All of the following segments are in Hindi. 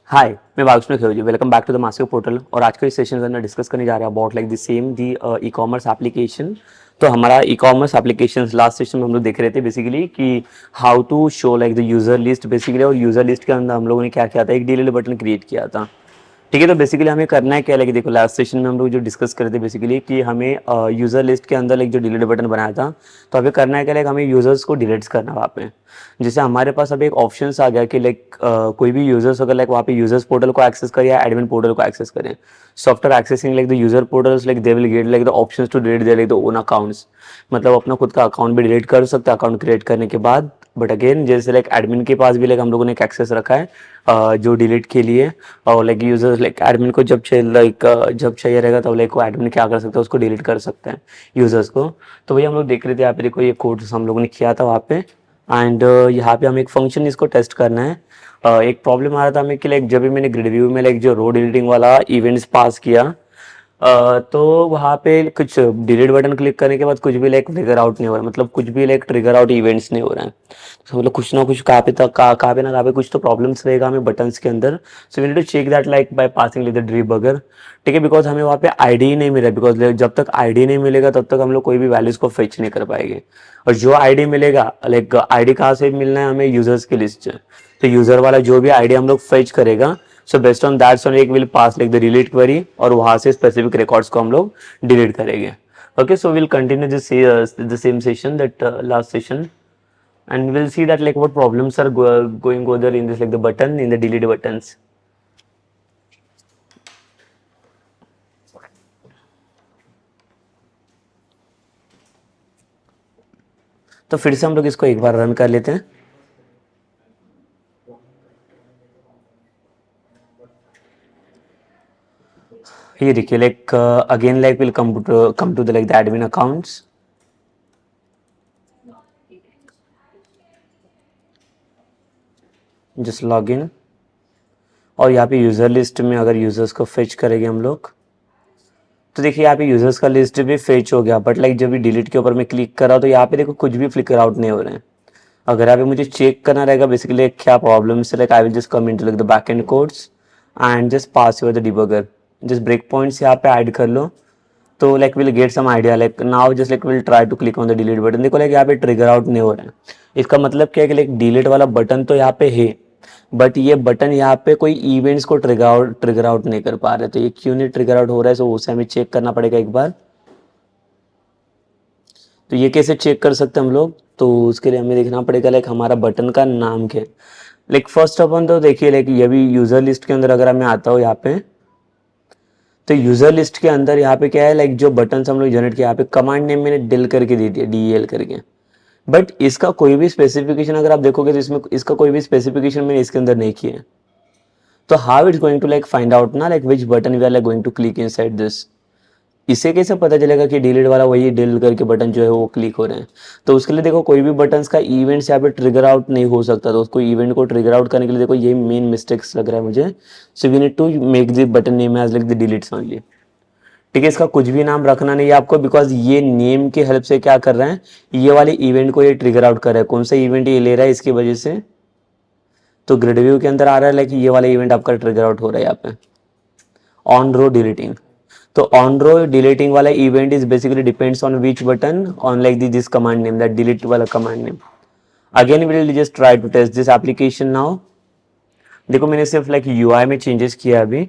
हाय, मैं Balkrishna Khevji. Welcome back to the master portal. और आज का इस सेशन के अंदर डिस्कस करने जा रहे हैं about like the same the e commerce application. तो हमारा e commerce application last session में हम लोग देख रहे थे बेसिकली कि how to show like the user list basically. और यूजर लिस्ट के अंदर हम लोगों ने क्या किया था, एक डिलीट बटन क्रिएट किया था। ठीक है, तो बेसिकली हमें करना है क्या, लाइक देखो लास्ट सेशन में हम लोग जो डिस्कस कर रहे थे बेसिकली कि हमें यूज़र लिस्ट के अंदर लाइक जो डिलीट बटन बनाया था, तो हमें करना है क्या, लाइक हमें यूज़र्स को डिलीट्स करना वहाँ पे। जैसे हमारे पास अभी एक ऑप्शंस आ गया कि लाइक कोई भी यूजर्स अगर लाइक वहाँ पे यूजर्स पोर्टल को एक्सेस करें या एडमिन पोर्टल को एक्सेस करें, so after accessing like the user portals like they will get like the options to delete their like the own accounts. मतलब अपना खुद का अकाउंट भी डिलीट कर सकते हैं अकाउंट क्रिएट करने के बाद। बट अगेन जैसे लाइक एडमिन के पास भी लाइक हम लोगों ने एक एक्सेस रखा है जो डिलीट के लिए। और लाइक यूजर्स लाइक एडमिन को जब चाहिए लाइक जब चाहिए रहेगा तब लाइक वो एडमिन क्या कर सकते हैं, उसको डिलीट कर सकते हैं यूजर्स को। तो वही हम लोग देख रहे थे यहाँ पे, देखो ये कोड हम लोगों ने किया था वहाँ पे। एंड यहाँ पे हम एक फंक्शन इसको टेस्ट करना है। एक प्रॉब्लम आ रहा था हमें कि लाइक जब भी मैंने ग्रिड व्यू में लाइक जो रो डिलीटिंग वाला इवेंट्स पास किया, तो वहाँ पे कुछ डिलीट बटन क्लिक करने के बाद कुछ भी लाइक ट्रिगर आउट नहीं हो रहा है। मतलब कुछ भी लाइक ट्रिगर आउट इवेंट्स नहीं हो रहा है। तो मतलब कुछ ना कुछ कहाँ पे तक कहाँ पे ना कहाँ पे कुछ तो प्रॉब्लम्स रहेगा हमें बटन्स के अंदर। So we need to check that like by passing like the debugger. ठीक है, बिकॉज हमें वहाँ पे आईडी ही नहीं मिला। बिकॉज जब तक आईडी नहीं मिलेगा तब तक हम लोग कोई भी वैल्यूज को फेच नहीं कर पाएंगे। और जो आईडी मिलेगा लाइक आईडी कहाँ से मिलना है हमें, यूजर्स की लिस्ट से। तो यूजर वाला जो भी आईडी हम लोग फेच करेगा, सो बेस्ड ऑन दैट सोन एक will pass like the delete query और वहां से स्पेसिफिक रिकॉर्ड्स को हम लोग डिलीट करेंगे। Okay, so will continue this the same session that last session, and we'll see that like what problems are going over in this like the button in the delete buttons. तो फिर से हम लोग इसको एक बार रन कर लेते हैं। ये देखिए like again like will come to the like the admin accounts. Just log in. और यहाँ पे यूजर लिस्ट में अगर यूजर्स को फेच करेंगे हम लोग, तो देखिए यहाँ पे यूजर्स का लिस्ट भी फेच हो गया। बट लाइक जब भी डिलीट के ऊपर मैं क्लिक कर रहा हूँ तो यहाँ पे देखो कुछ भी फ्लिकर आउट नहीं हो रहे हैं। अगर यहाँ पे मुझे चेक करना रहेगा बेसिकली क्या प्रॉब्लम है, like I will just come into like the back end codes and just pass your the debugger. Just break points यहाँ पे ऐड कर लो, तो like will get some idea. Like now just like will try to click on the delete button. देखो लाइक यहाँ पे ट्रिगर आउट नहीं हो रहा है। इसका मतलब क्या है कि लाइक डिलीट वाला बटन तो यहाँ पे है, बट ये बटन यहाँ पे कोई इवेंट्स को ट्रिगर आउट नहीं कर पा रहे। तो ये क्यों नहीं ट्रिगर आउट हो रहा है, सो उसे हमें चेक करना पड़ेगा एक बार। तो ये कैसे चेक कर सकते हैं हम लोग, तो उसके लिए हमें देखना पड़ेगा लाइक हमारा बटन का नाम क्या है। लाइक फर्स्ट अपन तो देखिए लाइक ये भी यूजर लिस्ट के अंदर अगर मैं आता हूँ यहाँ पे, तो यूजर लिस्ट के अंदर यहाँ पे क्या है, लाइक जो बटन हम लोग जनरेट किया यहाँ पे कमांड नेम मैंने डिल करके दे दिया, DEL करके। बट इसका कोई भी स्पेसिफिकेशन अगर आप देखोगे तो इसमें इसका कोई भी स्पेसिफिकेशन मैंने इसके अंदर नहीं किया है। तो how it's going to like find out ना like which button we are like going to click inside this. इसे कैसे पता चलेगा कि डिलीट वाला वही डिल करके बटन जो है वो क्लिक हो रहे हैं। तो उसके लिए देखो कोई भी बटन्स का इवेंट्स यहाँ पे ट्रिगर आउट नहीं हो सकता। तो उसको इवेंट को ट्रिगर आउट करने के लिए देखो ये मेन मिस्टेक्स लग रहा है मुझे। So we need to make the button name as like the deletes only. ठीक है, इसका कुछ भी नाम रखना नहीं है आपको, बिकॉज ये नेम की हेल्प से क्या कर रहे हैं, ये वाले इवेंट को ये ट्रिगर आउट कर रहा है। कौन सा इवेंट ये ले रहा है इसकी वजह से, तो ग्रिड व्यू के अंदर आ रहा है लाइक ये वाला इवेंट आपका ट्रिगर आउट हो रहा है यहाँ पे, ऑन रो डिलीटिंग। तो ऑन रो डिलीटिंग वाला event is basically depends on which button on like this command name, that delete वाला command name. Again we will just try to test this application now. देखो मैंने सिर्फ लाइक यूआई में चेंजेस किया अभी,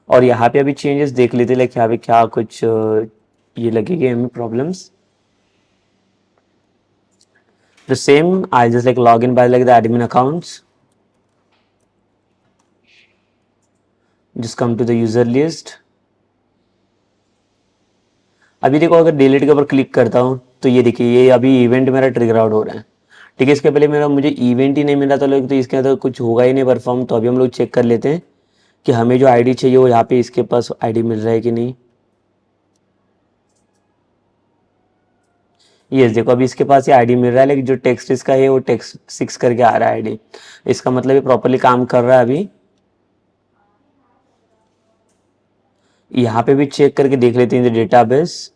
और यहाँ पे अभी चेंजेस देख लेते लाइक यहाँ पे क्या कुछ ये लगेगी हमें problems. The same, I just like log in by like the admin accounts. Just come to the user list. अभी देखो अगर डिलीट के ऊपर क्लिक करता हूँ तो ये देखिए ये अभी इवेंट मेरा ट्रिगर आउट हो रहा है। ठीक है, इसके पहले मेरा मुझे इवेंट ही नहीं मिला था लोग, तो इसके अंदर कुछ होगा ही नहीं परफॉर्म। तो अभी हम लोग चेक कर लेते हैं कि हमें जो आईडी चाहिए वो यहाँ पे इसके पास आईडी मिल रहा है कि नहीं। यस देखो अभी इसके पास ये आईडी मिल रहा है, लेकिन जो टेक्स्ट इसका है वो टेक्स्ट 6 करके आ रहा है आईडी। इसका मतलब ये प्रॉपरली काम कर रहा है अभी। यहाँ पे भी चेक करके देख लेते हैं डेटाबेस।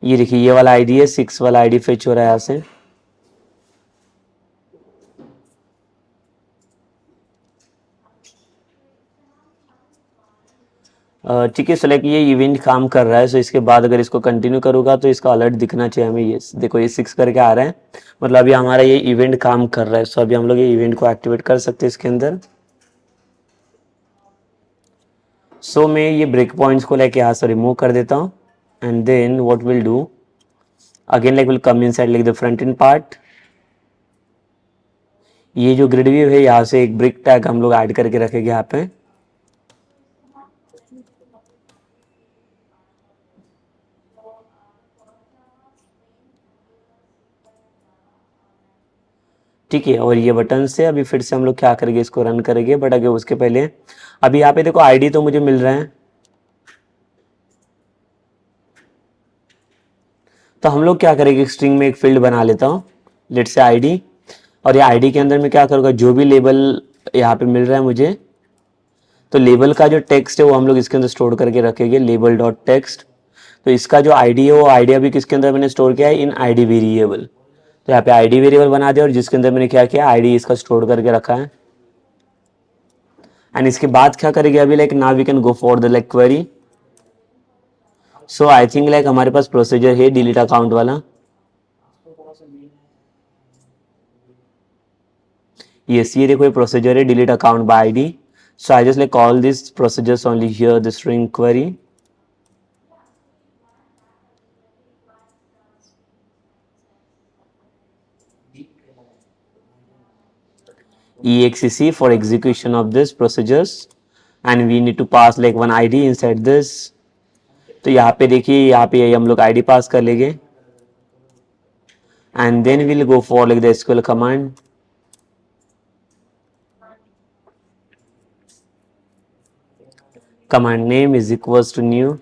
ये देखिए ये वाला आईडी है, 6 वाला आईडी फेच हो रहा है यहाँ से। ठीक है, सेलेक्ट ये इवेंट काम कर रहा है, सो इसके बाद अगर इसको कंटिन्यू करूँगा तो इसका अलर्ट दिखना चाहिए हमें। ये देखो ये 6 करके आ रहा है, मतलब अभी हमारा ये इवेंट काम कर रहा है। सो अभी हम लोग ये इवेंट को एक्टिवेट कर सकते हैं इसके अंदर। सो मैं ये ब्रेक पॉइंट्स को लाइक यहाँ से रिमूव कर देता हूँ, and then what will do again like will come inside like the front end part. ये जो ग्रिड व्यू है यहाँ से एक ब्रिक टैग हम लोग ऐड करके रखेंगे यहाँ पे। ठीक है, और ये बटन से अभी फिर से हम लोग क्या करेंगे, इसको रन करेंगे, बट अगर उसके पहले अभी यहाँ पे देखो आईडी तो मुझे मिल रहा है, तो हम लोग क्या करेंगे, स्ट्रिंग में एक फील्ड बना लेता हूँ, लेट्स से आईडी। और ये आईडी के अंदर मैं क्या करूँगा, जो भी लेबल यहाँ पे मिल रहा है मुझे, तो लेबल का जो टेक्स्ट है वो हम लोग इसके अंदर स्टोर करके रखेंगे, लेबल डॉट टेक्स्ट। तो इसका जो आईडी है वो आईडी अभी किसके अंदर मैंने स्टोर किया है, इन आईडी वेरिएबल। तो यहाँ पे आईडी वेरिएबल बना दिया और जिसके अंदर मैंने क्या किया, आईडी इसका स्टोर करके रखा है। एंड इसके बाद क्या करेंगे अभी, like now we can go for the like query. So I think like हमारे पास प्रोसीजर है डिलीट अकाउंट वाला। यस, ये देखो ये प्रोसीजर है delete account by ID. So I just like call this procedures only here the string query. exec for execution of this procedures, and we need to pass like one id inside this। तो यहाँ पे देखिए, यहाँ पे हम लोग आईडी पास कर लेंगे, and then will go for like the SQL command. Command name is equals to new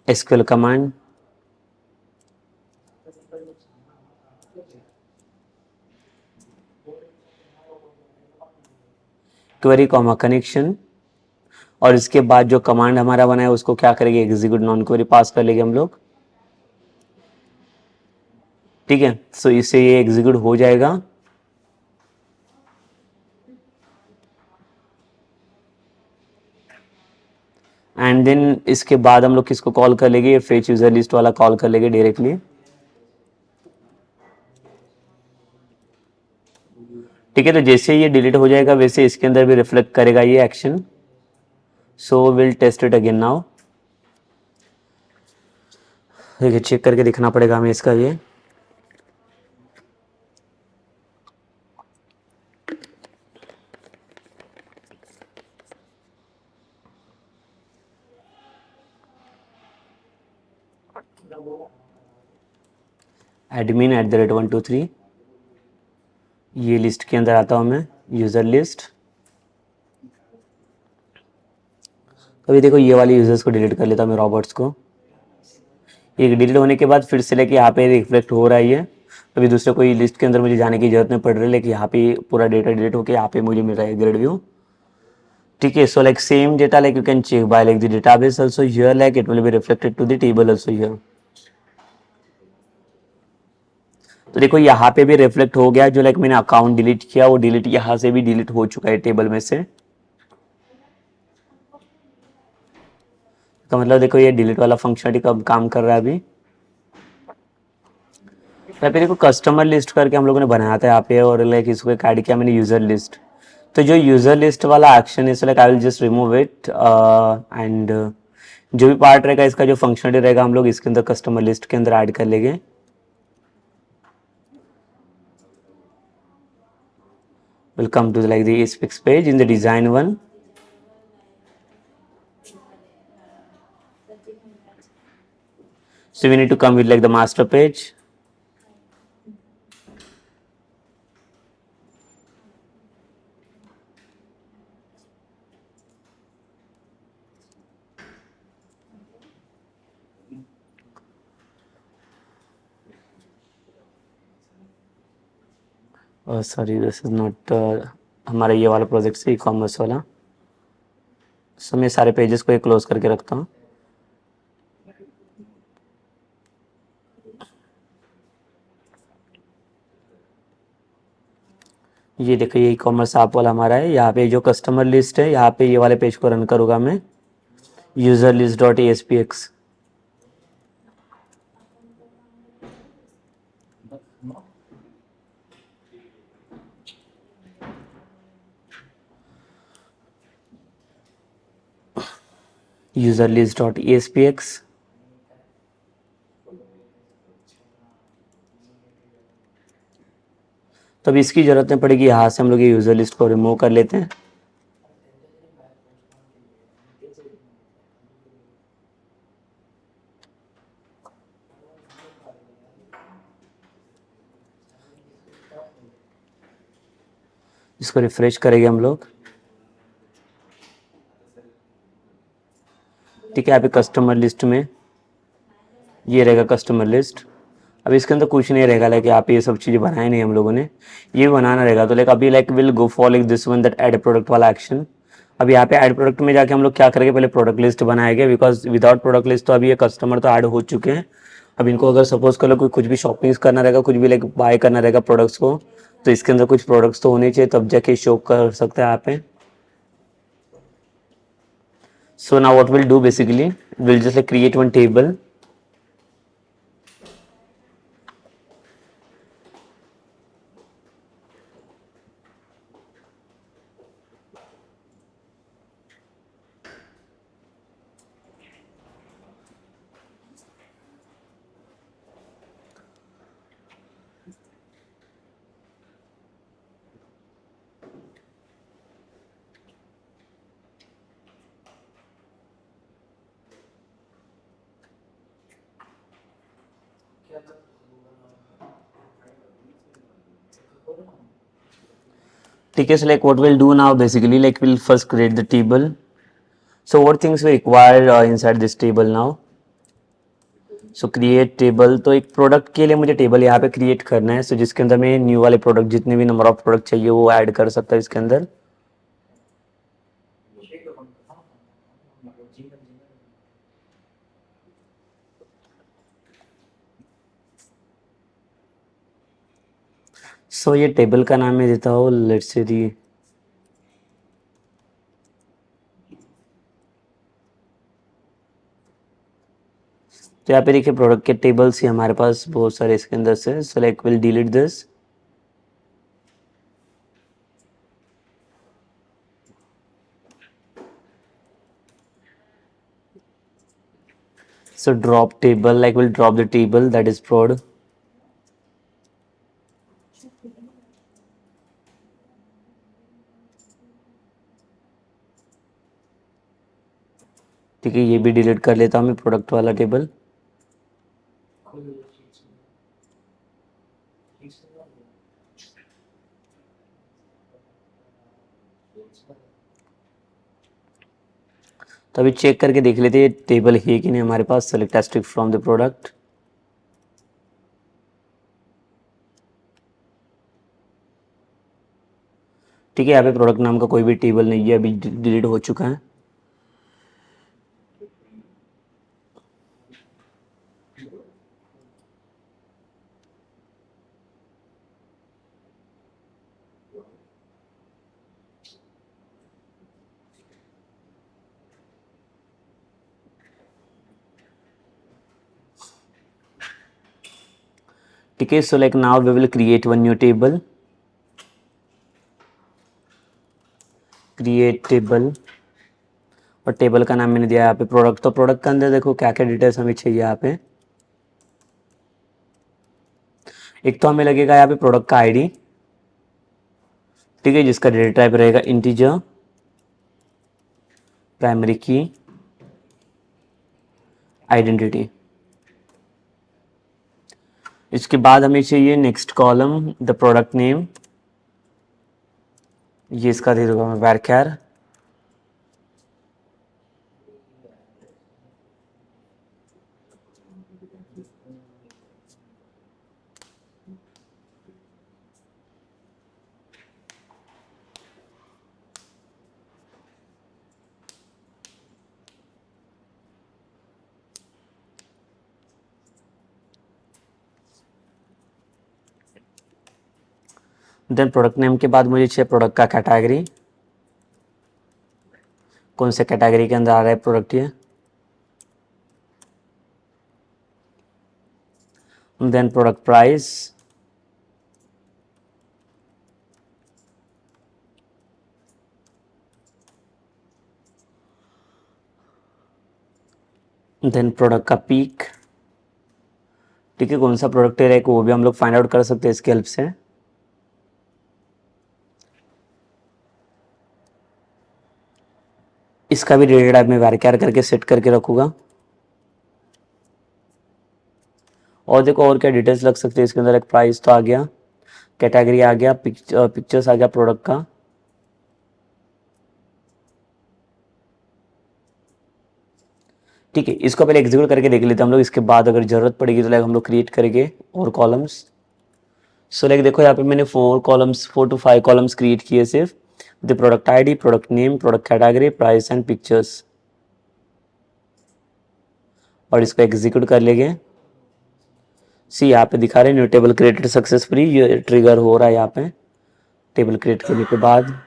SQL command. Query comma connection, और इसके बाद जो कमांड हमारा बना है उसको क्या करेंगे, एग्जीक्यूट नॉन क्वेरी पास कर लेंगे हम लोग। ठीक है, सो इससे ये एग्जीक्यूट हो जाएगा। एंड देन इसके बाद हम लोग किसको कॉल कर लेंगे, फेच यूजर लिस्ट वाला कॉल कर लेंगे डायरेक्टली। ठीक है, तो जैसे ये डिलीट हो जाएगा वैसे इसके अंदर भी रिफ्लेक्ट करेगा ये action. So will test it again now. देखिए चेक करके दिखना पड़ेगा हमें इसका ये। admin@123, ये लिस्ट के अंदर आता हूँ मैं, यूज़र लिस्ट। अभी देखो ये वाले यूजर्स को डिलीट कर लेता हूँ मैं, रॉबर्ट्स को। ये डिलीट होने के बाद फिर से लेके यहाँ पे रिफ्लेक्ट हो रहा है ये। अभी दूसरे कोई लिस्ट के अंदर मुझे जाने की जरूरत नहीं पड़ रही है, लेकिन यहाँ पे पूरा डेटा डिलीट होकर यहाँ पे मुझे मिल रहा है ग्रेड व्यू। ठीक है, so like same data like you can check by like the database also here, like it will be reflected to the table also here. तो देखो यहाँ पे भी रिफ्लेक्ट हो गया, जो लाइक मैंने अकाउंट डिलीट किया वो डिलीट यहाँ से भी डिलीट हो चुका है टेबल में से। तो मतलब देखो ये डिलीट वाला फंक्शनलिटी कब काम कर रहा है अभी। यहाँ पे देखो कस्टमर लिस्ट करके हम लोगों ने बनाया था यहाँ पे, और लाइक इसको एक ऐड किया मैंने यूजर लिस्ट। तो जो यूजर लिस्ट वाला एक्शन है, so like I will just remove it, and जो भी पार्ट रहेगा इसका जो फंक्शनलिटी रहेगा हम लोग इसके अंदर कस्टमर लिस्ट के अंदर ऐड कर लेंगे। We'll come to like the aspects page in the design one. So we need to come with like the master page. Sorry this is not हमारा ये वाला प्रोजेक्ट से ई कॉमर्स वाला। सो मैं सारे पेजेस को क्लोज करके रखता हूँ। ये देखो ये ई कॉमर्स ऐप वाला हमारा है। यहाँ पे जो कस्टमर लिस्ट है, यहाँ पे ये वाले पेज को रन करूँगा मैं, user list dot A S P x. User list dot A S P x. तो अब इसकी ज़रूरत नहीं पड़ेगी, यहाँ से हम लोग ये यूज़र लिस्ट को रिमूव कर लेते हैं। इसको रिफ्रेश करेंगे हम लोग। ठीक है, यहाँ पे कस्टमर लिस्ट में ये रहेगा कस्टमर लिस्ट। अब इसके अंदर कुछ नहीं रहेगा, लाइक यहाँ पे ये सब चीज़ें बनाई नहीं हम लोगों ने, ये बनाना रहेगा। तो लाइक अभी like will go for like this one, that add product वाला एक्शन। अब यहाँ पे ऐड प्रोडक्ट में जाके हम लोग क्या करेंगे, पहले प्रोडक्ट लिस्ट बनाएंगे, बिकॉज विदाउट प्रोडक्ट लिस्ट तो अभी ये कस्टमर तो ऐड हो चुके हैं। अब इनको अगर सपोज कर लो कोई कुछ भी शॉपिंग करना रहेगा, कुछ भी लाइक बाय करना रहेगा प्रोडक्ट्स को, तो इसके अंदर कुछ प्रोडक्ट्स तो होने चाहिए, तब जाके शो कर सकते हैं यहाँ पे। So now what we'll do basically, we'll just like create one table. ठीक है, so like what we'll do now basically, like we'll first create the table. So what things we require inside this table now? So create table, तो एक प्रोडक्ट के लिए मुझे टेबल यहाँ पे क्रिएट करना है, so जिसके अंदर मैं न्यू वाले प्रोडक्ट जितने भी नंबर ऑफ प्रोडक्ट चाहिए वो ऐड कर सकता है इसके अंदर। सो ये टेबल का नाम मैं देता हूँ लेट्स से दी, तो यहाँ पे देखिए प्रोडक्ट के टेबल्स ही हमारे पास बहुत सारे इसके अंदर से। सो like will delete this. So drop table, like we'll drop the table that is prod. ठीक है, ये भी डिलीट कर लेता हूँ मैं प्रोडक्ट वाला टेबल। तो अभी चेक करके देख लेते हैं टेबल है कि नहीं हमारे पास। Select asterisk from the product. ठीक है, यहाँ पे प्रोडक्ट नाम का कोई भी टेबल नहीं है, अभी डिलीट हो चुका है। ठीक है, so like now we will create one new table. Create table, और टेबल का नाम मैंने दिया यहाँ पे प्रोडक्ट। तो प्रोडक्ट के अंदर देखो क्या क्या डिटेल्स हमें चाहिए यहाँ पे। एक तो हमें लगेगा यहाँ पे प्रोडक्ट का आईडी, ठीक है, जिसका डेटा टाइप रहेगा इंटीजर, प्राइमरी की, आइडेंटिटी। इसके बाद हमें चाहिए next column the product name, ये इसका दे दूंगा मैं varchar। देन प्रोडक्ट नेम के बाद मुझे चाहिए प्रोडक्ट का कैटेगरी, कौन से कैटेगरी के अंदर आ रहा है प्रोडक्ट ये। Then product price, then product का पीक, ठीक है, कौन सा प्रोडक्ट है वो भी हम लोग फाइंड आउट कर सकते हैं इसकी हेल्प से। इसका भी डेटा टाइप में वैरक्यार करके सेट करके रखूंगा। और देखो और क्या डिटेल्स लग सकते हैं इसके अंदर, एक प्राइस तो आ गया, कैटेगरी आ गया, पिक्चर्स आ गया प्रोडक्ट का। ठीक है, इसको पहले एग्जीक्यूट करके देख लेते हैं हम लोग, इसके बाद अगर जरूरत पड़ेगी तो लाइक हम लोग क्रिएट करेंगे और कॉलम्स। सो लाइक देखो यहाँ पे मैंने 4 to 5 कॉलम्स क्रिएट किए सिर्फ, the product ID, product name, product category, price and pictures. और इसको एग्जीक्यूट कर लेंगे। सी यहाँ पे दिखा रहे हैं न्यू टेबल क्रिएटेड सक्सेसफुली, ये ट्रिगर हो रहा है यहाँ पे टेबल क्रिएट करने के बाद।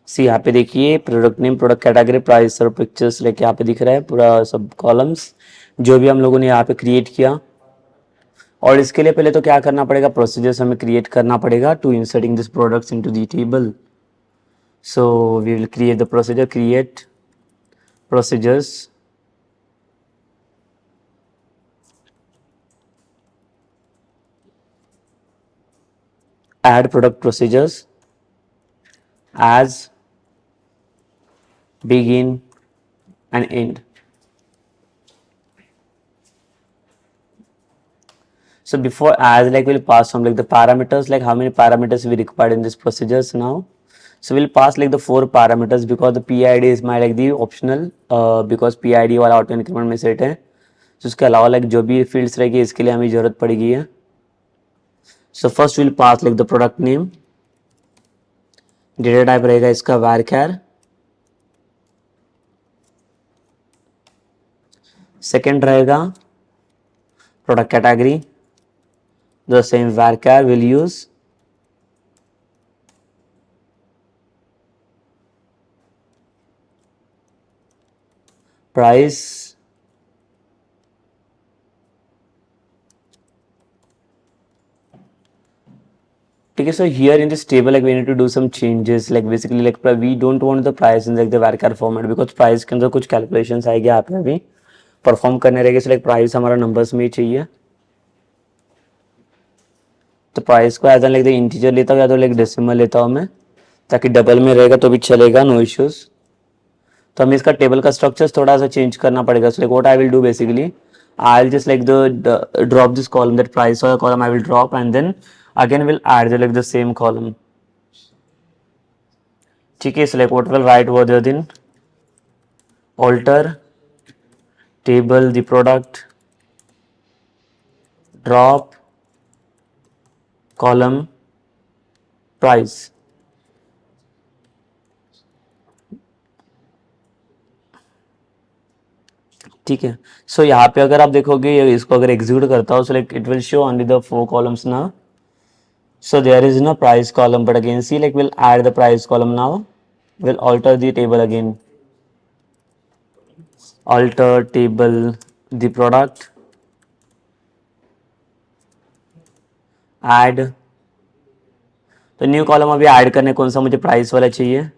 सी यहाँ पे देखिए product name, product category, price और पिक्चर्स लेके यहाँ पे दिख रहा है पूरा सब कॉलम्स जो भी हम लोगों ने यहाँ पे क्रिएट किया। और इसके लिए पहले तो क्या करना पड़ेगा, प्रोसीजर्स हमें क्रिएट करना पड़ेगा to inserting this products into the table. So we will create the procedure, create procedures, add product procedures as begin and end. So before as like we'll pass some like the parameters, like how many parameters we required in this procedures now. So we'll pass like the 4 parameters because the PID is my like the optional because PID वाला auto increment में set है। तो उसके अलावा like जो भी fields रहेगी इसके लिए हमें जरूरत पड़ेगी है। So first we'll pass like the product name, data type रहेगा इसका varchar, second रहेगा product category, the same varchar will use, price, ठीक है। So here in this table like we need to do some changes, like basically like we don't want the price in like the varchar format because price के अंदर कुछ calculations आएगी यहाँ पे अभी परफॉर्म करने रहेंगे। So like price हमारा numbers में ही चाहिए, तो प्राइस को एज लाइक द इंटीजर लेता हूँ या तो लाइक डेसिमल लेता हूँ मैं, ताकि डबल में रहेगा तो भी चलेगा, नो इश्यूज। तो हमें इसका टेबल का स्ट्रक्चर थोड़ा सा चेंज करना पड़ेगा। So like what I will do basically, I will just like the drop this column, that price वाला column I will drop and then again will add like the same column. ठीक है, so like what will write over there then alter table the product drop column price. ठीक है, सो यहाँ पे अगर आप देखोगे इसको अगर एग्जीक्यूट करता हो, so like it will show only the 4 columns ना, so there is no price column, but again see like we'll add the price column now, we'll alter the table again, alter table the product, add, तो न्यू कॉलम अभी ऐड करने कौन सा मुझे प्राइस वाला चाहिए,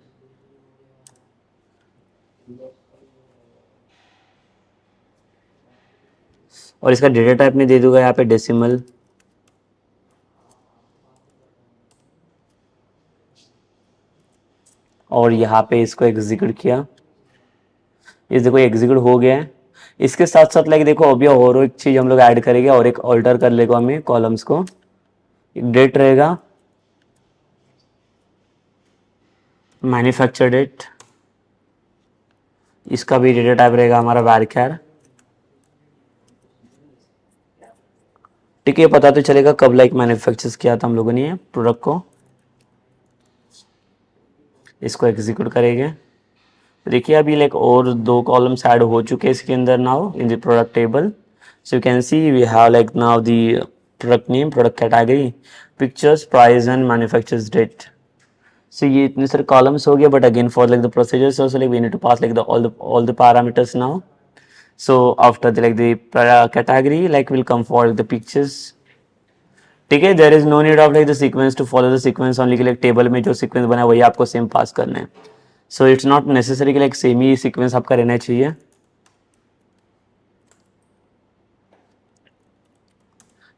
और इसका डेटा टाइप में दे दूंगा यहाँ पे डेसिमल। और यहाँ पे इसको एग्जीक्यूट किया, इस देखो एग्जीक्यूट हो गया है। इसके साथ साथ लाइक देखो अभी और एक चीज हम लोग ऐड करेंगे और एक ऑल्टर कर लेगा हमें कॉलम्स को, एक डेट रहेगा मैन्युफैक्चर डेट, इसका भी डेटा टाइप रहेगा हमारा varchar। ठीक है, पता तो चलेगा कब लाइक मैन्युफैक्चर किया था हम लोगों ने प्रोडक्ट को। इसको एग्जीक्यूट करेंगे देखिए अभी लाइक और दो कॉलम्स ऐड हो चुके हैं इसके अंदर now in the product table. So you can see we have like now the product name, product category, pictures, price and manufacturers date. So ये इतने सारे columns हो गए, but again for like the procedures also like we need to pass like the all the parameters now. So after the like the category like will come for the pictures. ठीक है, there is no need of like the sequence to follow the sequence only कि like table में जो sequence बना है वही आपको same pass करना है. So it's not necessary कि like same ही sequence आपका रहना चाहिए.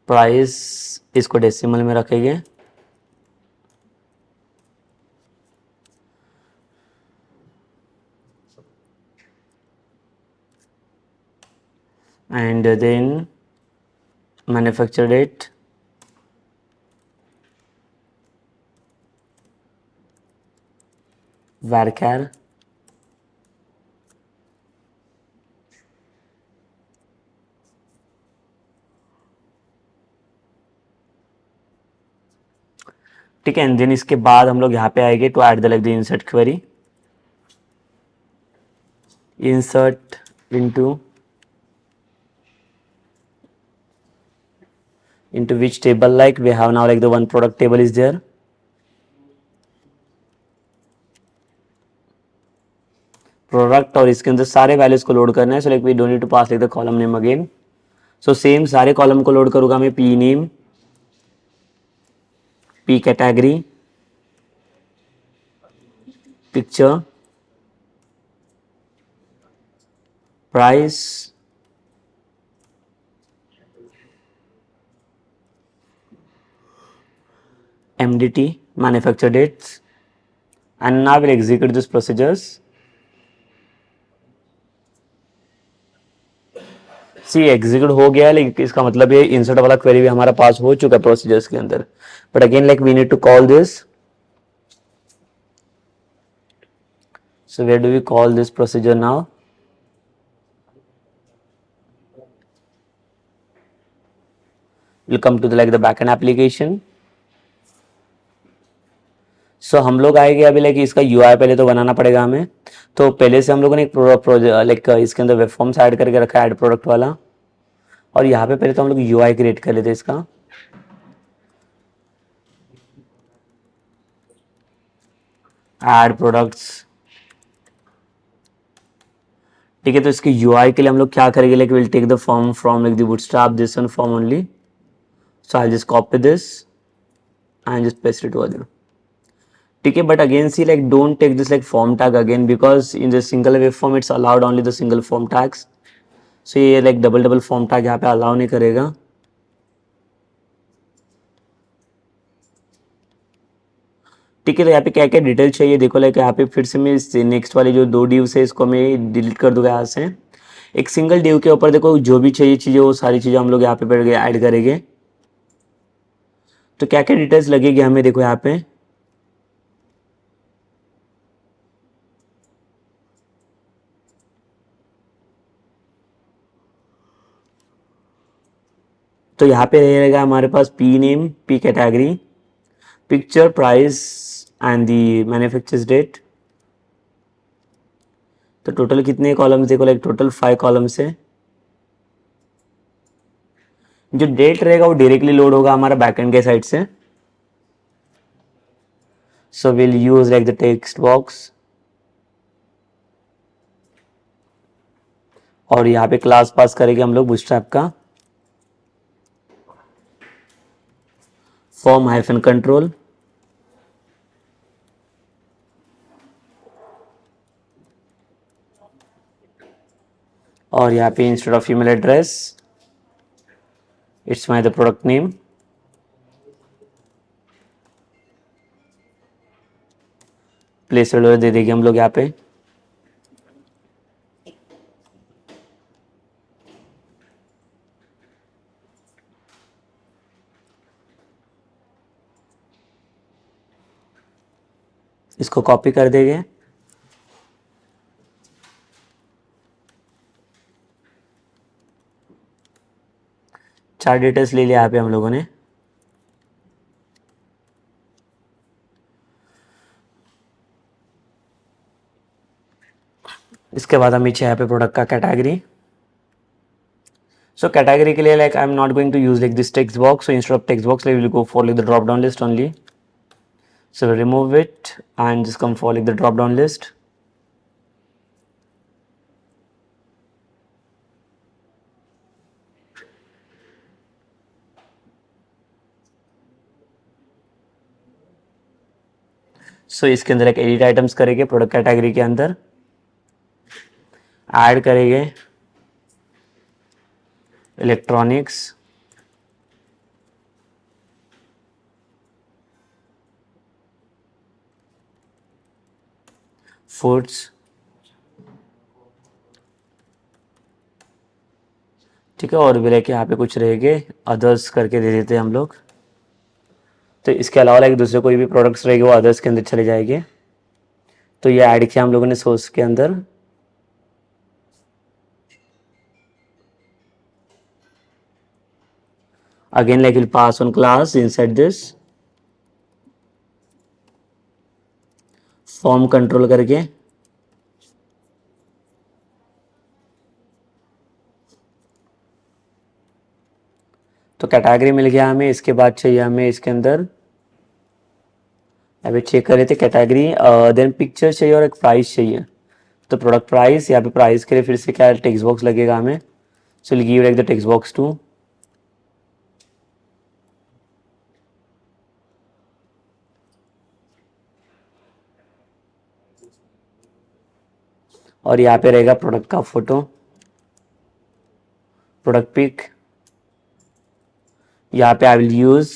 Price इसको decimal में रखेंगे. And then manufacture date, varchar, ठीक है. एंड देन इसके बाद हम लोग यहाँ पे आएंगे to add the like the insert query. Insert into which table, like we have now like the one product table is there. Product और इसके अंदर सारे वैल्यूज को लोड करना है. So like we don't need to pass like the column name again. So same सारे कॉलम को लोड करूंगा मैं. P name, P category, picture, price, MDT, manufacture dates, and now we'll execute these procedures. See execute हो गया है, लेकिन इसका मतलब ये इंसर्ट वाला क्वेरी भी हमारा पास हो चुका है प्रोसीजर्स के अंदर. But again like we need to call this. So where do we call this procedure now? We'll come to the like the backend application. So हम लोग आएंगे अभी लाइक इसका UI पहले तो बनाना पड़ेगा हमें. तो पहले से हम लोगों ने एक लाइक इसके अंदर वेब फॉर्म्स ऐड करके रखा है, ऐड प्रोडक्ट वाला. और यहाँ पे पहले तो हम लोग UI क्रिएट कर लेते हैं इसका. Add products. ठीक है, तो इसके UI के लिए हम लोग क्या करेंगे, like will take the form from like the bootstrap this one form only. So I'll just copy this and just paste it over there. ठीक है, but again see like don't take this like form tag again because in the single wave form it's allowed only the single form tags. So ये like double form tag यहाँ पे allow नहीं करेगा. ठीक है, तो यहाँ पे क्या क्या डिटेल चाहिए देखो. लाइक यहाँ पे फिर से मैं नेक्स्ट वाली जो दो ड्यूज है इसको मैं डिलीट कर दूंगा यहाँ से. एक सिंगल ड्यू के ऊपर देखो जो भी चाहिए चीज़ें वो सारी चीज़ें हम लोग यहाँ पे ऐड करेंगे. तो क्या क्या डिटेल्स लगेगी हमें देखो यहाँ पे. तो यहाँ पे रहेगा हमारे पास P name, P category, picture, price and the manufactures date. तो टोटल कितने कॉलम्स देखो, लाइक टोटल 5 कॉलम्स है. जो डेट रहेगा वो डायरेक्टली लोड होगा हमारा बैकएंड के साइड से. So will use like the text box. और यहाँ पे क्लास पास करेंगे हम लोग बूटस्ट्रैप का फॉर्म हाइफन कंट्रोल. और यहाँ पे instead of email address it's my the product name. Placeholder दे देंगे हम लोग यहाँ पे. इसको कॉपी कर देंगे. चार डिटेल्स ले लिया यहाँ पे हम लोगों ने. इसके बाद हम नीचे यहाँ पे प्रोडक्ट का कैटेगरी. So category के लिए like I'm not going to use like this text box. So instead of text box, like we will go for like the drop down list only. So we'll remove it and just come for like the drop down list. So इसके अंदर एक एडिट आइटम्स करेंगे प्रोडक्ट कैटेगरी के अंदर, ऐड करेंगे इलेक्ट्रॉनिक्स, फूड्स, ठीक है, और भी लाइक यहाँ पे कुछ रहेंगे अदर्स करके दे देते हैं हम लोग. तो इसके अलावा लाइक दूसरे कोई भी प्रोडक्ट्स रहेंगे वो अदर्स के अंदर चले जाएंगे. तो ये ऐड किया हम लोगों ने सोर्स के अंदर. Again like we'll pass on class inside this form control करके. तो कैटेगरी मिल गया हमें. इसके बाद चाहिए हमें इसके अंदर अभी चेक कर रहे थे कैटेगरी, देन पिक्चर चाहिए और एक प्राइस चाहिए. तो प्रोडक्ट प्राइस, यहाँ पे प्राइस के लिए फिर से क्या टेक्स्ट बॉक्स लगेगा हमें. So will give like the text box two. और यहाँ पे रहेगा प्रोडक्ट का फोटो, प्रोडक्ट पिक. यहाँ पे I will use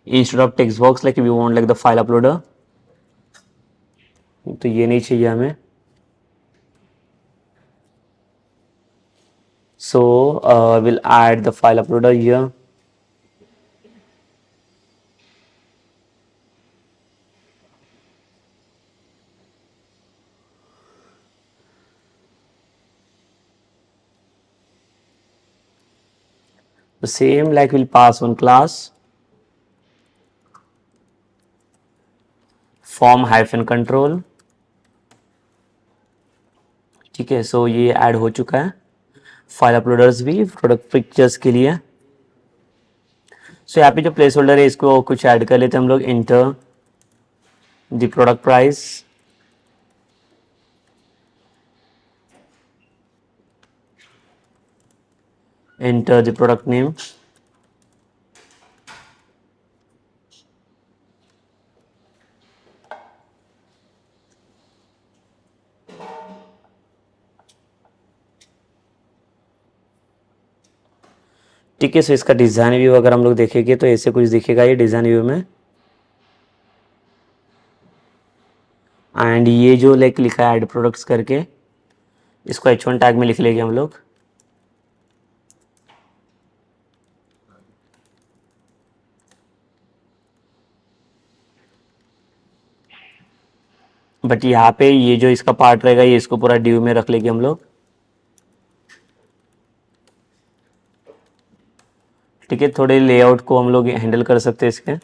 instead of text box like we want like the file uploader. तो ये नहीं चाहिए हमें. So we'll add the file uploader here. The same like we'll pass on class form hyphen control. ठीक है, सो ये ऐड हो चुका है फाइल अपलोडर्स भी प्रोडक्ट पिक्चर्स के लिए. सो यहाँ पे जो प्लेस होल्डर है इसको कुछ ऐड कर लेते हैं हम लोग. Enter the product price, enter the product name, ठीक है. सो इसका डिज़ाइन व्यू अगर हम लोग देखेंगे तो ऐसे कुछ दिखेगा ये डिज़ाइन व्यू में. एंड ये जो लाइक लिखा है ऐड प्रोडक्ट्स करके, इसको H1 टैग में लिख लेंगे हम लोग. बट यहाँ पे ये जो इसका पार्ट रहेगा ये इसको पूरा ड्यू में रख लेंगे हम लोग. ठीक है, थोड़े लेआउट को हम लोग हैंडल कर सकते हैं इसके.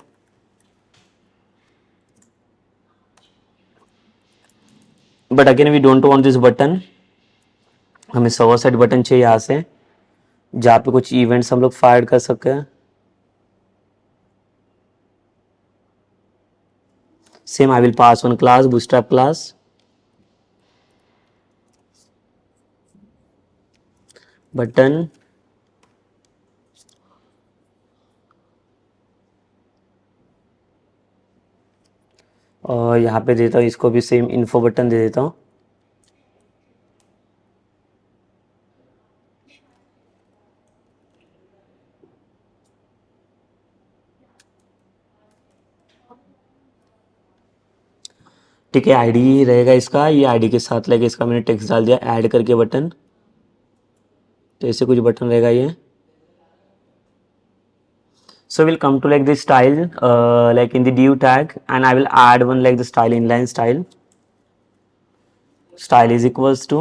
But again we don't want this button. हमें सर्वर साइड बटन चाहिए यहाँ से जहाँ पे कुछ इवेंट्स हम लोग फायर कर सकते हैं. Same I will pass on class bootstrap class, button, और यहाँ पे देता हूँ इसको भी सेम इन्फो बटन दे देता हूँ. ठीक है, आईडी रहेगा इसका. ये आईडी के साथ लेके इसका मैंने टेक्स्ट डाल दिया ऐड करके बटन. तो ऐसे कुछ बटन रहेगा ये. So we'll come to like the style like in the div tag, and I will add one like the style inline style. Style is equals to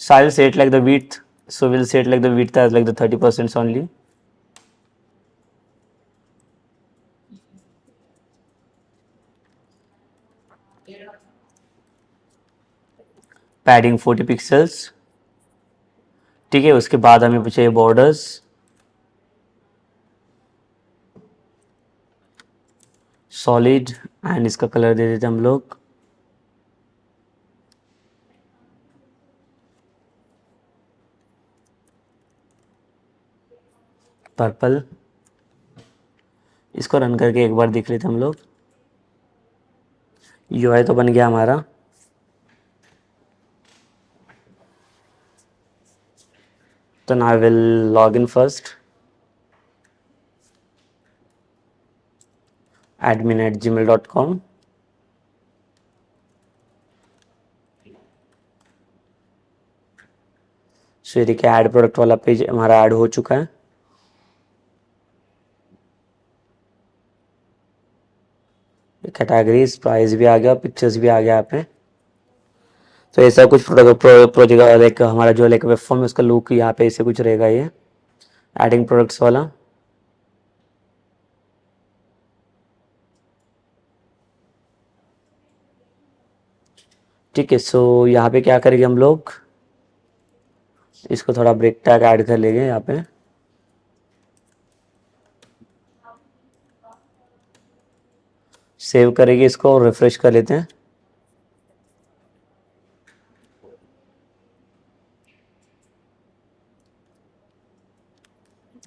style set like the width. So we'll set like the width as like the 30% only. Padding 40 pixels, ठीक है। उसके बाद हमें चाहिए बॉर्डर्स, सॉलिड, एंड इसका कलर दे देते हम लोग पर्पल। इसको रन करके एक बार देख लेते हम लोग। यूआई तो बन गया हमारा। तो now I will log in first, admin@gmail.com। सो ये देखिए ऐड प्रोडक्ट वाला पेज हमारा ऐड हो चुका है। कैटेगरीज, प्राइस भी आ गया, पिक्चर्स भी आ गया यहाँ पे। तो ऐसा कुछ प्रोजेक्ट लाइक हमारा जो लाइक वेब फॉर्म है उसका लुक यहाँ पे ऐसे कुछ रहेगा ये एडिंग प्रोडक्ट्स वाला। ठीक है, सो यहाँ पे क्या करेंगे हम लोग, इसको थोड़ा ब्रेक टैग ऐड कर लेंगे यहाँ पे। सेव करेंगे इसको और रिफ्रेश कर लेते हैं।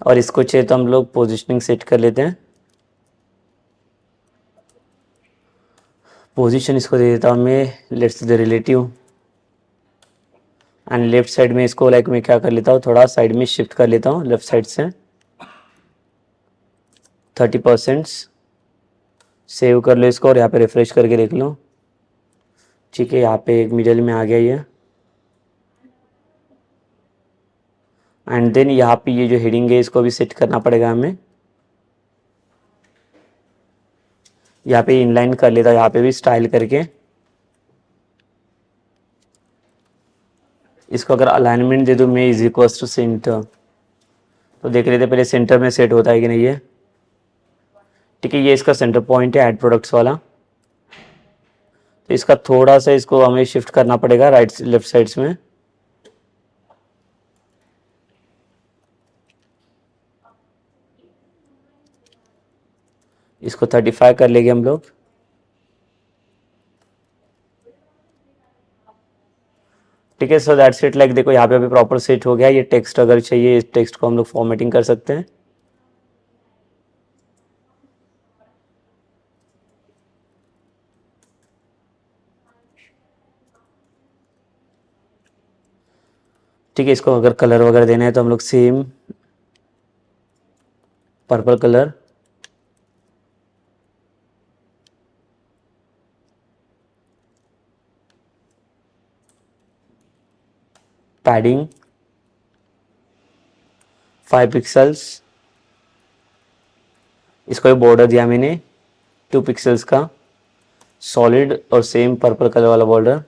और इसको चाहिए तो हम लोग पोजिशनिंग सेट कर लेते हैं। पोजीशन इसको दे देता हूँ मैं, let's the relative, and left side में इसको लाइक मैं क्या कर लेता हूँ, थोड़ा साइड में शिफ्ट कर लेता हूँ लेफ्ट साइड से 30%। सेव कर लो इसको और यहाँ पे रिफ्रेश करके देख लो। ठीक है, यहाँ पे एक मिडल में आ गया ये। एंड देन यहाँ पे ये जो हेडिंग है इसको भी सेट करना पड़ेगा हमें। यहाँ पे इनलाइन कर लेता हूँ, यहाँ पे भी स्टाइल करके। इसको अगर अलाइनमेंट दे दूँ मैं इज इक्वल टू सेंटर, तो देख लेते पहले सेंटर में सेट होता है कि नहीं ये। ठीक है, ये इसका सेंटर पॉइंट है ऐड प्रोडक्ट्स वाला। तो इसका थोड़ा सा इसको हमें शिफ्ट करना पड़ेगा राइट लेफ्ट साइड्स में। इसको 35 कर लेंगे हम लोग। ठीक है, सो दैट्स इट। लाइक देखो यहाँ पे अभी प्रॉपर सेट हो गया। ये टेक्स्ट अगर चाहिए इस टेक्स्ट को हम लोग फॉर्मेटिंग कर सकते हैं। ठीक है, इसको अगर कलर वगैरह देना है तो हम लोग same purple colour, padding 5 pixels, इसको भी बॉर्डर दिया मैंने 2 पिक्सल्स का, सॉलिड और सेम पर्पल कलर वाला बॉर्डर।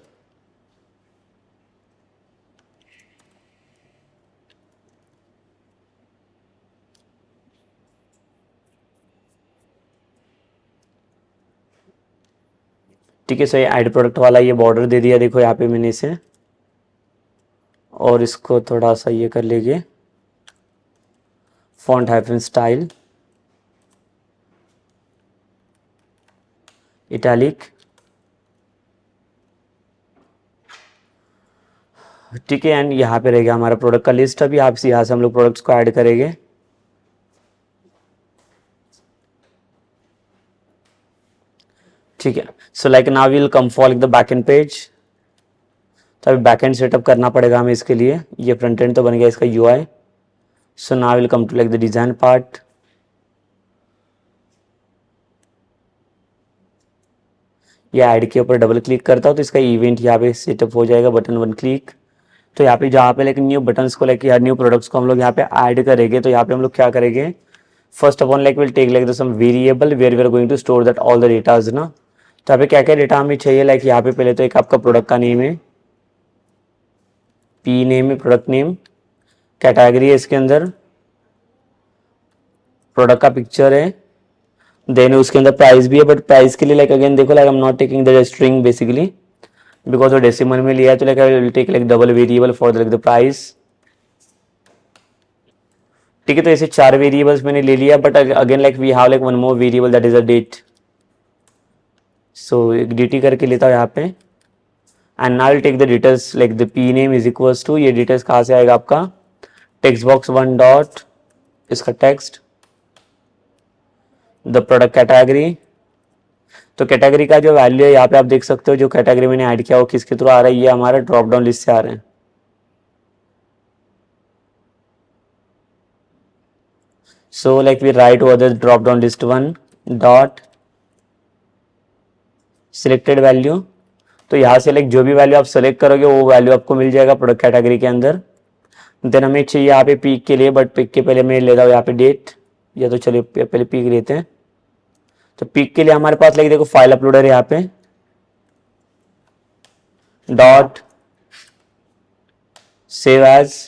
ठीक है, सो ये ऐड प्रोडक्ट वाला ये बॉर्डर दे दिया देखो यहाँ पे मैंने इसे। और इसको थोड़ा सा ये कर लेंगे फॉन्ट हाइफन स्टाइल इटैलिक। ठीक है, एंड यहाँ पे रहेगा हमारा प्रोडक्ट का लिस्ट। अभी आप यहाँ से हम लोग प्रोडक्ट्स को ऐड करेंगे। ठीक है, so like now will come for the back and page. तो अभी बैक एंड सेटअप करना पड़ेगा हमें इसके लिए। ये फ्रंट एंड तो बन गया इसका UI. So now will come to like the design part. ये ऐड के ऊपर डबल क्लिक करता हूँ तो इसका इवेंट यहाँ पे सेटअप हो जाएगा, बटन 1 क्लिक। तो यहाँ पे जहाँ पे लाइक न्यू बटन्स को लाइक या न्यू प्रोडक्ट्स को हम लोग यहाँ पे ऐड करेंगे, तो यहाँ पे हम लोग क्या करेंगे, first of all like will take like the some variable where we are going to store that all the datas ना। तो यहाँ पे क्या क्या डेटा हमें चाहिए, लाइक यहाँ पे पहले तो एक आपका प्रोडक्ट का नेम है, पी नेम है प्रोडक्ट नेम, कैटेगरी है इसके अंदर, प्रोडक्ट का पिक्चर है, देन उसके अंदर प्राइस भी है। बट प्राइस के लिए लाइक अगेन देखो like I am not taking the string basically, because वो डेसिमल में लिया है तो like I will take like double variable for like the price. ठीक है, तो ऐसे 4 वेरिएबल्स मैंने ले लिया, but again like we have like one more variable that is a date. So एक dt करके लेता हूँ यहाँ पे, and now will take the details like the p name is equals to, ये डिटेल्स कहाँ से आएगा आपका, टेक्स्ट बॉक्स 1 डॉट इसका टेक्स्ट, द प्रोडक्ट कैटेगरी। तो कैटेगरी का जो वैल्यू है यहाँ पे आप देख सकते हो, जो कैटेगरी मैंने ऐड किया वो किसके थ्रू आ रहा है, ये हमारा ड्रॉप डाउन लिस्ट से आ रहे हैं। So like we write over the drop down list 1 dot selected value। तो यहाँ से लाइक जो भी वैल्यू आप सेलेक्ट करोगे वो वैल्यू आपको मिल जाएगा प्रोडक्ट कैटेगरी के अंदर। देन हमें चाहिए यहाँ पे पीक के लिए, बट पीक के पहले मैं लेता हूँ यहाँ पे डेट, या तो चलिए पहले पीक लेते हैं। तो पीक के लिए हमारे पास लाइक देखो फाइल अपलोडर है यहाँ पे, डॉट सेव एज।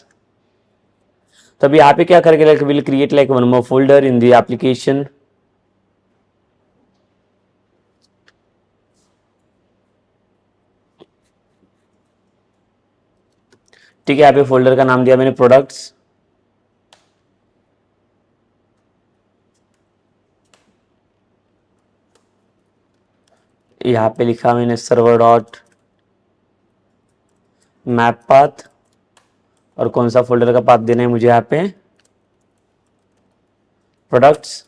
तब यहाँ पे क्या करके like will create like one more folder in the application. ठीक है, यहाँ पे फोल्डर का नाम दिया मैंने प्रोडक्ट्स। यहाँ पे लिखा मैंने सर्वर डॉट मैप पाथ, और कौन सा फोल्डर का पाथ देना है मुझे यहाँ पे, products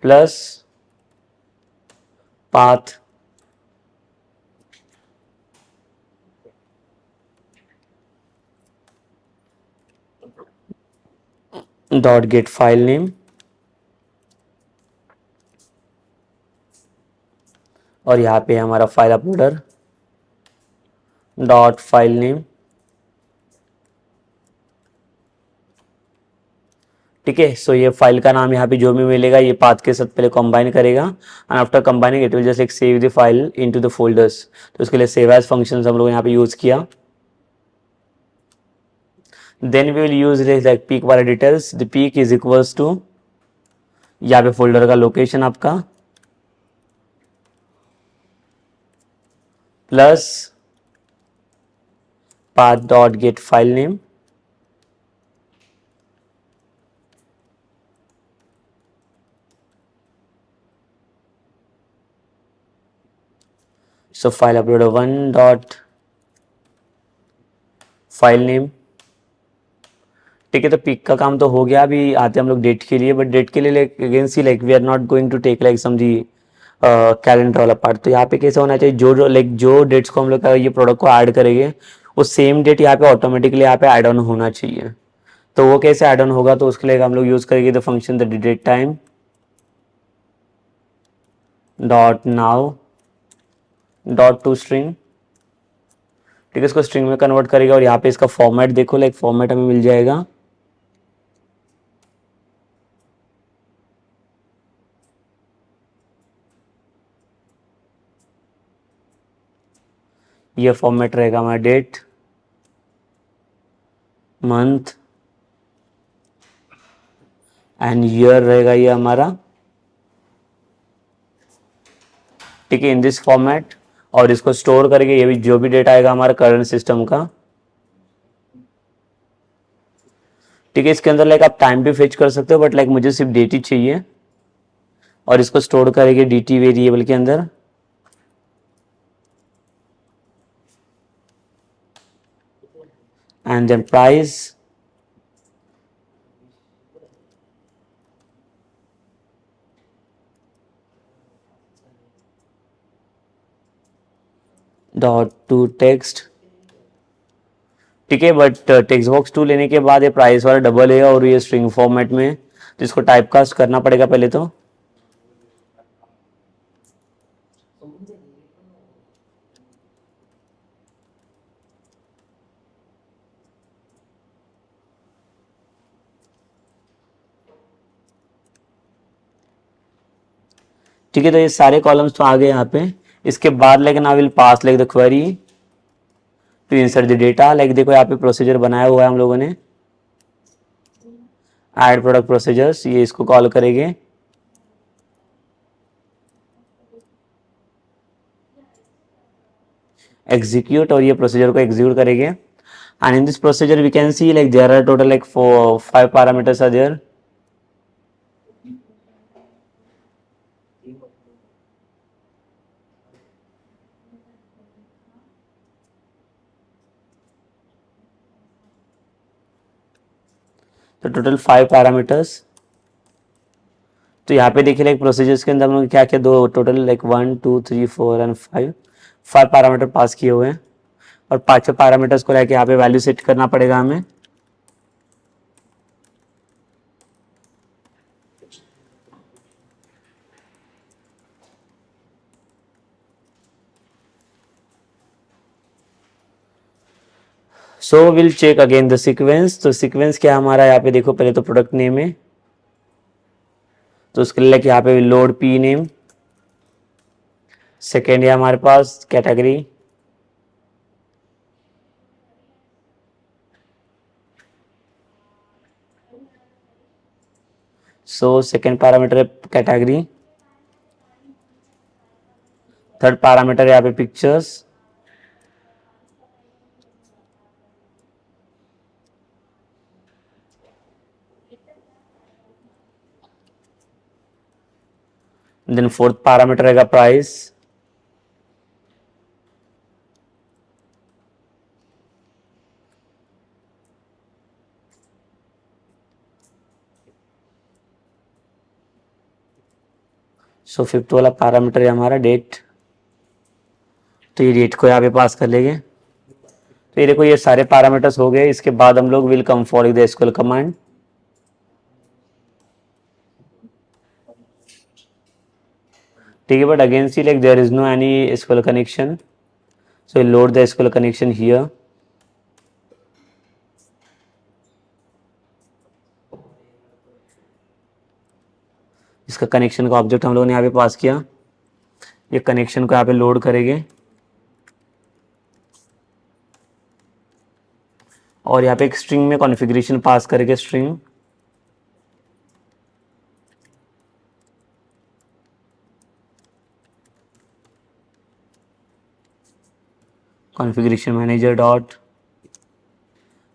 plus path dot gate file name, और यहाँ पे हमारा file uploader dot file name. ठीक है, सो ये फाइल का नाम यहाँ पे जो भी मिलेगा ये पाथ के साथ पहले कंबाइन करेगा, and after combining it will just like save the file into the folders. तो उसके लिए सेव एज फंक्शन हम लोग यहाँ पे यूज किया। Then we will use like pic वाला details, the pic is equals to यहाँ पे फोल्डर का लोकेशन आपका plus path dot get file name, so file uploader 1 dot file name। ठीक है, तो पिक का काम तो हो गया। अभी आते हैं हम लोग डेट के लिए, बट डेट के लिए like again see like we are not going to take like some the calendar वाला पार्ट। तो यहाँ पे कैसा होना चाहिए, जो लाइक जो डेट्स को हम लोग ये प्रोडक्ट को ऐड करेंगे वो सेम डेट यहाँ पे ऑटोमेटिकली यहाँ पे ऐड ऑन होना चाहिए। तो वो कैसे ऐड ऑन होगा, तो उसके लिए हम लोग यूज करेंगे the function the date time dot now dot to string. ठीक है, इसको स्ट्रिंग में कन्वर्ट करेगा, और यहाँ पे इसका फॉर्मेट देखो लाइक फॉर्मेट हमें मिल जाएगा ये फॉर्मेट रहेगा हमारा डेट मंथ एंड ईयर रहेगा ये हमारा। ठीक है, इन दिस फॉर्मेट, और इसको स्टोर करके ये भी जो भी डेटा आएगा हमारा करंट सिस्टम का। ठीक है, इसके अंदर लाइक आप टाइम भी फेच कर सकते हो, बट लाइक मुझे सिर्फ डेट ही चाहिए, और इसको स्टोर करेंगे dt वेरिएबल के अंदर। And then price dot to text. ठीक है, बट टेक्स्ट बॉक्स 2 लेने के बाद ये प्राइस वाला डबल है और ये स्ट्रिंग फॉर्मेट में, तो इसको टाइप कास्ट करना पड़ेगा पहले तो। ठीक है, तो ये सारे कॉलम्स तो आ गए यहाँ पे। इसके बाद लेकिन I will pass like the query to insert the data. Like देखो यहाँ पे प्रोसीजर बनाया हुआ है हम लोगों ने, ऐड प्रोडक्ट प्रोसीजर्स, ये इसको कॉल करेंगे। एग्जीक्यूट, और ये प्रोसीजर को एग्जीक्यूट करेंगे। And in this procedure we can see like there are total like 5 parameters are there. तो टोटल 5 पैरामीटर्स। तो यहाँ पे देखिए लाइक प्रोसीजर्स के अंदर हम लोग क्या क्या दो total like 1 2 3 4 and 5 parameter pass किए हुए हैं, और पांचों पैरामीटर्स को लेके यहाँ पे वैल्यू सेट करना पड़ेगा हमें। So will check again the sequence. तो सीक्वेंस क्या हमारा यहाँ पे देखो, पहले तो प्रोडक्ट नेम है, तो उसके लिए यहाँ पे लोड पी नेम। सेकेंड है हमारे पास कैटेगरी, सो सेकेंड पैरामीटर है कैटेगरी। थर्ड पैरामीटर है यहाँ पे पिक्चर्स। देन फोर्थ पैरामीटर रहेगा प्राइस। सो फिफ्थ वाला पैरामीटर है हमारा डेट। तो ये डेट को यहाँ पे पास कर लेंगे। तो ये देखो ये सारे पैरामीटर्स हो गए। इसके बाद हम लोग will come for the SQL command. ठीक है, but again see like there is no any SQL connection, so load the SQL connection here. इसका कनेक्शन का ऑब्जेक्ट हम लोगों ने यहाँ पे पास किया। ये कनेक्शन को यहाँ पे लोड करेंगे, और यहाँ पे एक स्ट्रिंग में कॉन्फ़िगरेशन पास करेंगे। String configuration manager dot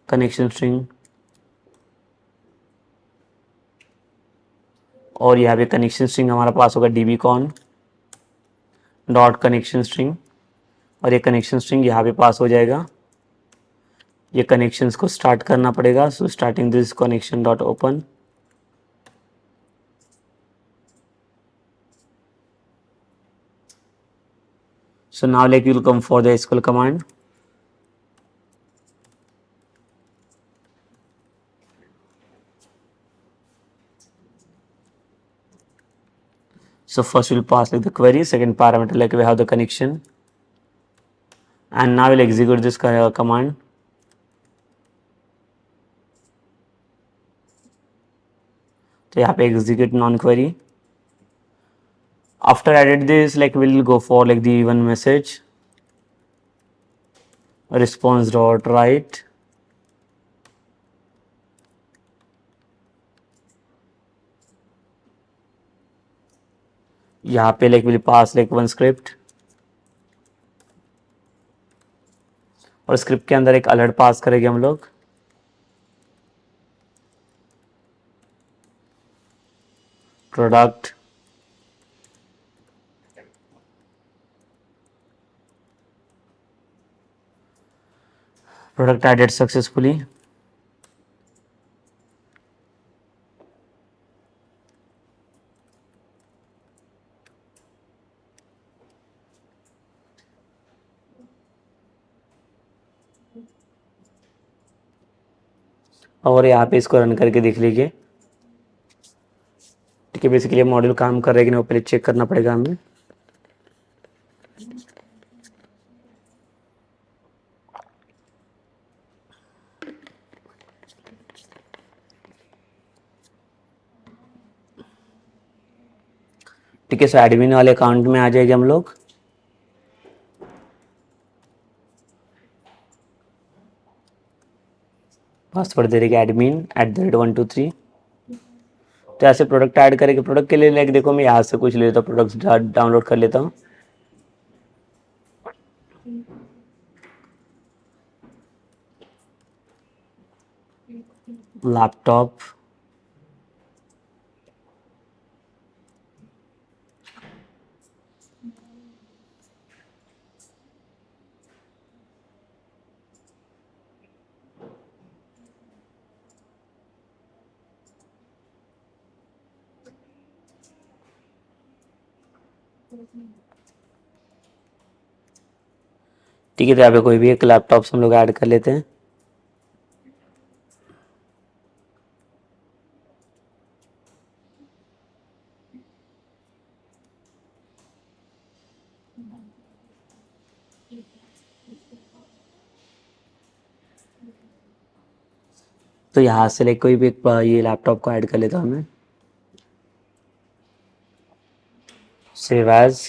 connection string, और यहाँ पे कनेक्शन स्ट्रिंग हमारा पास होगा dbcon डॉट कनेक्शन स्ट्रिंग, और ये कनेक्शन स्ट्रिंग यहाँ पे पास हो जाएगा। ये कनेक्शंस को स्टार्ट करना पड़ेगा। So starting this connection dot open. So now like you will come for the SQL command. So first we'll pass like the query, second parameter like we have the connection, and now we'll execute this command. तो यहाँ पे execute non query. After added this, like we'll go for like the one message response dot write, यहाँ पे like we'll pass like one script, और स्क्रिप्ट के अंदर एक अलर्ट पास करेंगे हम लोग। Product added successfully। और यहाँ पे इसको रन करके देख लीजिए। ठीक है, बेसिकली मॉड्यूल काम कर रहे हैं कि नहीं वो पहले चेक करना पड़ेगा हमें। ठीक है, सो एडमिन वाले अकाउंट में आ जाएंगे हम लोग। पासवर्ड दे देंगे admin@123। तो ऐसे प्रोडक्ट ऐड करेंगे। प्रोडक्ट के लिए लाइक देखो मैं यहाँ से कुछ लेता हूँ, प्रोडक्ट्स डाउनलोड कर लेता हूँ। laptop, ठीक है। तो यहाँ पे कोई भी एक लैपटॉप हम लोग ऐड कर लेते हैं। तो यहाँ से लाइक कोई भी एक ये लैपटॉप को ऐड कर लेता हूँ मैं। सेव एज,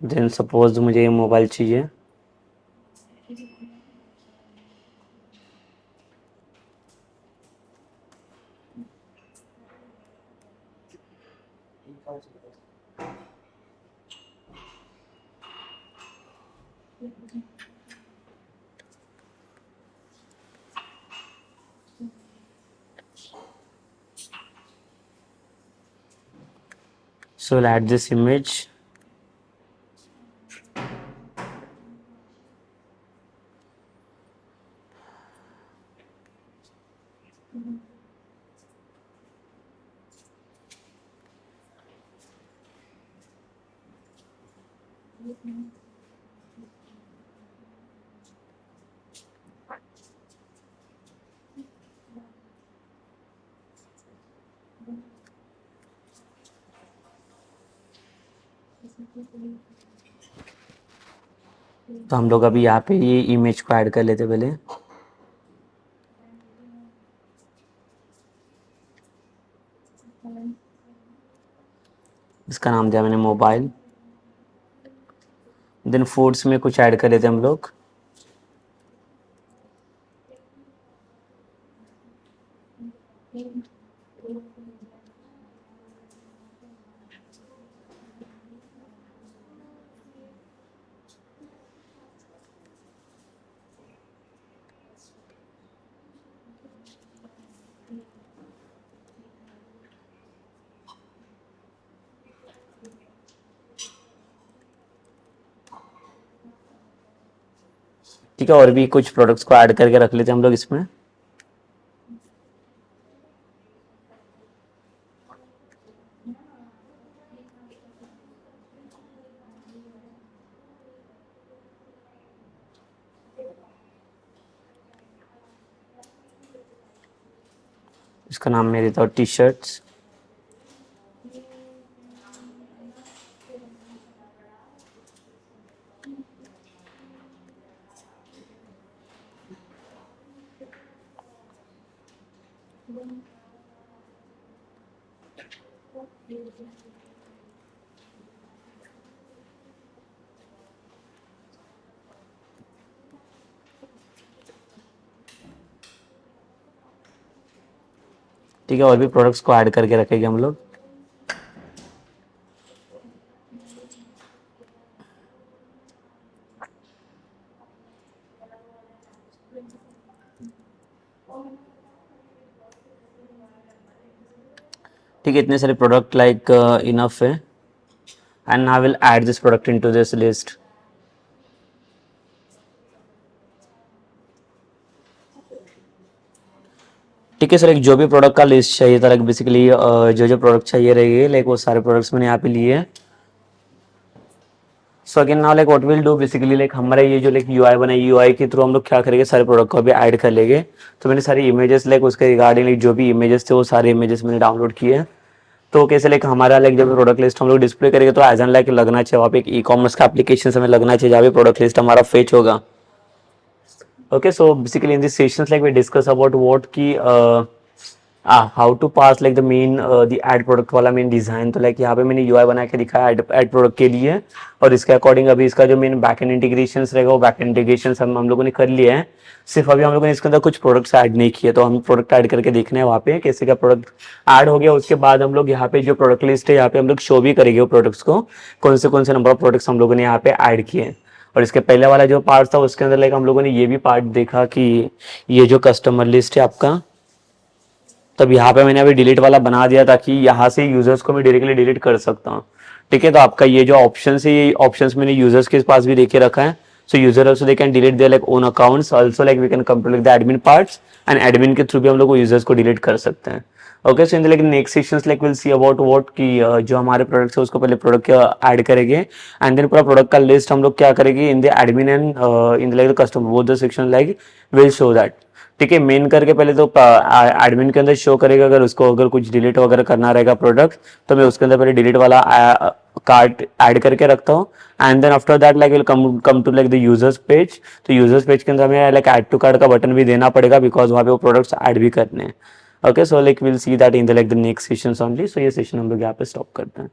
देन सपोज मुझे ये मोबाइल चाहिए, so I'll add this image, तो हम लोग अभी यहाँ पे ये इमेज को ऐड कर लेते हैं पहले। इसका नाम दिया मैंने मोबाइल। देन फूड्स में कुछ ऐड कर लेते हैं हम लोग। ठीक है, और भी कुछ प्रोडक्ट्स को ऐड करके रख लेते हैं हम लोग इसमें। इसका नाम मैं देता हूँ टी शर्ट्स। ठीक है, और भी प्रोडक्ट्स को ऐड करके रखेंगे हम लोग। ठीक है, इतने सारे प्रोडक्ट लाइक इनफ है, and I will add this product into this list. ठीक है सर, एक जो भी प्रोडक्ट का लिस्ट चाहिए था लाइक बेसिकली जो जो प्रोडक्ट चाहिए रहेंगे लाइक वो सारे प्रोडक्ट्स मैंने यहाँ पे लिए हैं। So again now like what will do basically like हमारा ये जो लाइक यूआई बनाई, यूआई के थ्रू हम लोग क्या करेंगे, सारे प्रोडक्ट को अभी ऐड कर लेंगे। तो मैंने सारी इमेजेस लाइक उसके रिगार्डिंग लाइक जो भी इमेजेस थे वो सारे इमेजेस मैंने डाउनलोड किए हैं। तो कैसे लाइक हमारा लाइक जब प्रोडक्ट लिस्ट हम लोग डिस्प्ले करेंगे तो एज एन लाइक लगना चाहिए वहाँ पे एक ई कॉमर्स का एप्लीकेशन हमें लगना चाहिए जहाँ पे प्रोडक्ट लिस्ट हमारा फेच होगा। Okay, so basically in this sessions like we discuss about what की how to pass like the main the add product वाला मेन डिजाइन। तो लाइक यहाँ पे मैंने यूआई बना के दिखाया एड प्रोडक्ट के लिए, और इसके अकॉर्डिंग अभी इसका जो मेन बैकएंड इंटीग्रेशन रहेगा वो बैकएंड इंटीग्रेशन हम लोगों ने कर लिया है। सिर्फ अभी हम लोगों ने इसके अंदर कुछ प्रोडक्ट्स ऐड नहीं किए, तो हम प्रोडक्ट ऐड करके देखने हैं वहाँ पे कैसे का प्रोडक्ट ऐड हो गया। उसके बाद हम लोग यहाँ पे जो प्रोडक्ट लिस्ट है यहाँ पे हम लोग शो भी करेंगे वो प्रोडक्ट्स को, कौन से नंबर ऑफ प्रोडक्ट्स हम लोगों ने यहाँ पे ऐड किए हैं। और इसके पहले वाला जो पार्ट था उसके अंदर लाइक हम लोगों ने ये भी पार्ट देखा कि ये जो कस्टमर लिस्ट है आपका, तब यहाँ पे मैंने अभी डिलीट वाला बना दिया ताकि यहाँ से यूजर्स को मैं डायरेक्टली डिलीट कर सकता हूँ। ठीक है, तो आपका ये जो ऑप्शन है ये ऑप्शंस मैंने यूजर्स के पास भी देके रखा है। सो user also they can delete their like own accounts, also like we can control like the admin parts, and admin के थ्रू भी हम लोग यूजर्स को डिलीट कर सकते हैं। Okay, so in the like next sessions like will see about what कि जो हमारे प्रोडक्ट्स है उसको पहले प्रोडक्ट ऐड करेंगे, एंड देन पूरा प्रोडक्ट का लिस्ट हम लोग क्या करेंगे in the admin and in the like the customer both the section like will show that. ठीक है, मेन करके पहले तो एडमिन के अंदर शो करेगा, अगर उसको अगर कुछ डिलीट वगैरह करना रहेगा प्रोडक्ट, तो मैं उसके अंदर पहले डिलीट वाला कार्ट ऐड करके रखता हूँ। And then after that like will come to like the users page. तो यूजर्स पेज के अंदर हमें लाइक ऐड टू कार्ट का बटन भी देना पड़ेगा, बिकॉज वहाँ पे वो प्रोडक्ट्स ऐड भी करने हैं। Okay, so like will see that in the like the next sessions only. So ये सेशन हम लोग यहाँ पे स्टॉप करते हैं।